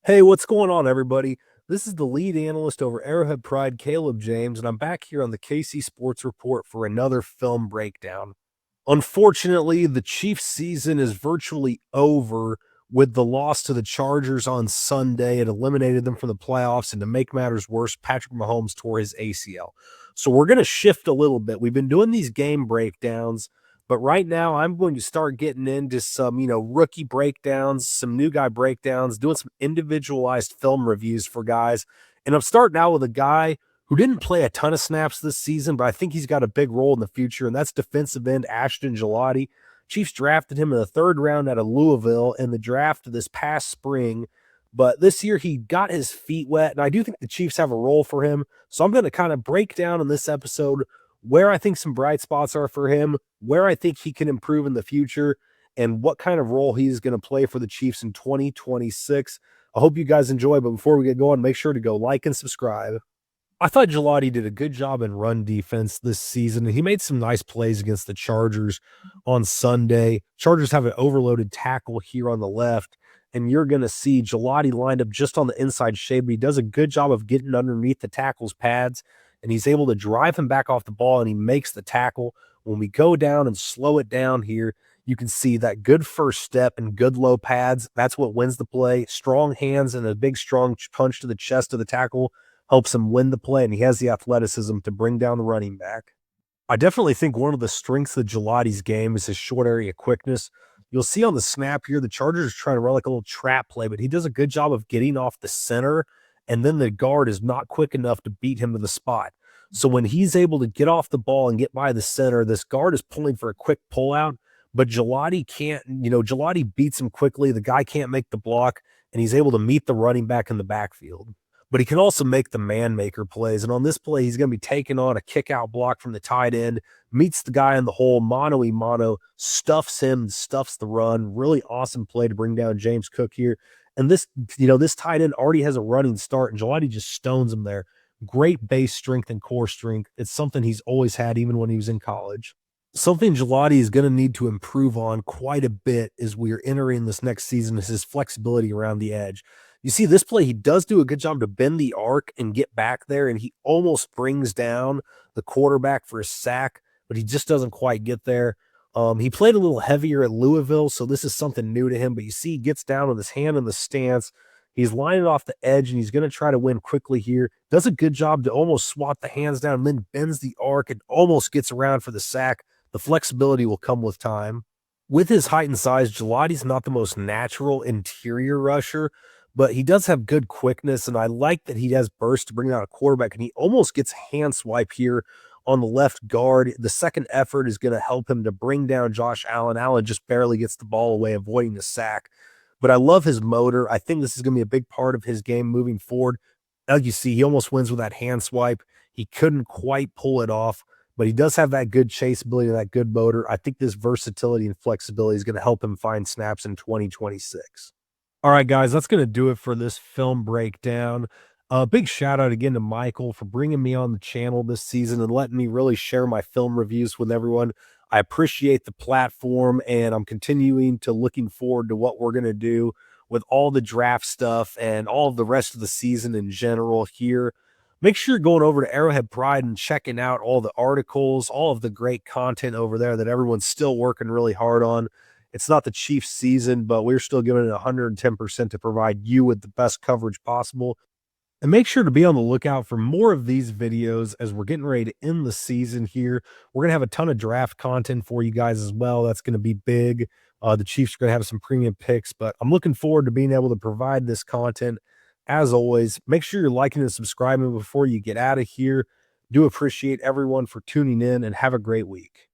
Hey, what's going on, everybody? This is the lead analyst over Arrowhead Pride, Caleb James, and I'm back here on the KC Sports Report for another film breakdown. Unfortunately, the Chiefs' season is virtually over with the loss to the Chargers on Sunday. It eliminated them from the playoffs, and to make matters worse, Patrick Mahomes tore his ACL. So we're going to shift a little bit. We've been doing these game breakdowns, but right now I'm going to start getting into some, rookie breakdowns, some new guy breakdowns, doing some individualized film reviews for guys. And I'm starting out with a guy who didn't play a ton of snaps this season, but I think he's got a big role in the future, and that's defensive end Ashton Gillotte. Chiefs drafted him in the third round out of Louisville in the draft this past spring, but this year he got his feet wet, and I do think the Chiefs have a role for him. So I'm going to kind of break down in this episode where I think some bright spots are for him, where I think he can improve in the future, and what kind of role he's going to play for the Chiefs in 2026. I hope you guys enjoy, but before we get going, make sure to go like and subscribe. I thought Gillotte did a good job in run defense this season. He made some nice plays against the Chargers on Sunday. Chargers have an overloaded tackle here on the left, and you're going to see Gillotte lined up just on the inside shade, but he does a good job of getting underneath the tackle's pads, and he's able to drive him back off the ball, and he makes the tackle. When we go down and slow it down here, you can see that good first step and good low pads. That's what wins the play. Strong hands and a big, strong punch to the chest of the tackle helps him win the play, and he has the athleticism to bring down the running back. I definitely think one of the strengths of Gilotte's game is his short area quickness. You'll see on the snap here, the Chargers are trying to run like a little trap play, but he does a good job of getting off the center, and then the guard is not quick enough to beat him to the spot. So when he's able to get off the ball and get by the center, this guard is pulling for a quick pullout, but Gillotte can't, Gillotte beats him quickly. The guy can't make the block, and he's able to meet the running back in the backfield, but he can also make the man maker plays. And on this play, he's going to be taking on a kick out block from the tight end, meets the guy in the hole, mano, stuffs him, stuffs the run. Really awesome play to bring down James Cook here. And this tight end already has a running start, and Gillotte just stones him there. Great base strength and core strength. It's something he's always had, even when he was in college. Something Gillotte is going to need to improve on quite a bit as we are entering this next season is his flexibility around the edge. You see this play, he does do a good job to bend the arc and get back there, and he almost brings down the quarterback for a sack, but he just doesn't quite get there. He played a little heavier at Louisville, so this is something new to him, but you see he gets down with his hand in the stance. He's lining off the edge, and he's going to try to win quickly here. Does a good job to almost swat the hands down, and then bends the arc and almost gets around for the sack. The flexibility will come with time. With his height and size, Gilotte's not the most natural interior rusher, but he does have good quickness, and I like that he has burst to bring out a quarterback, and he almost gets hand swipe here on the left guard. The second effort is going to help him to bring down Josh Allen. Allen just barely gets the ball away, avoiding the sack. But I love his motor. I think this is going to be a big part of his game moving forward. As you see, he almost wins with that hand swipe. He couldn't quite pull it off, but he does have that good chase ability, that good motor. I think this versatility and flexibility is going to help him find snaps in 2026. All right, guys, that's going to do it for this film breakdown. A big shout out again to Michael for bringing me on the channel this season and letting me really share my film reviews with everyone. I appreciate the platform, and I'm continuing to looking forward to what we're going to do with all the draft stuff and all of the rest of the season in general here. Make sure you're going over to Arrowhead Pride and checking out all the articles, all of the great content over there that everyone's still working really hard on. It's not the Chiefs season, but we're still giving it 110% to provide you with the best coverage possible. And make sure to be on the lookout for more of these videos as we're getting ready to end the season here. We're going to have a ton of draft content for you guys as well. That's going to be big. The Chiefs are going to have some premium picks, but I'm looking forward to being able to provide this content. As always, make sure you're liking and subscribing before you get out of here. Do appreciate everyone for tuning in, and have a great week.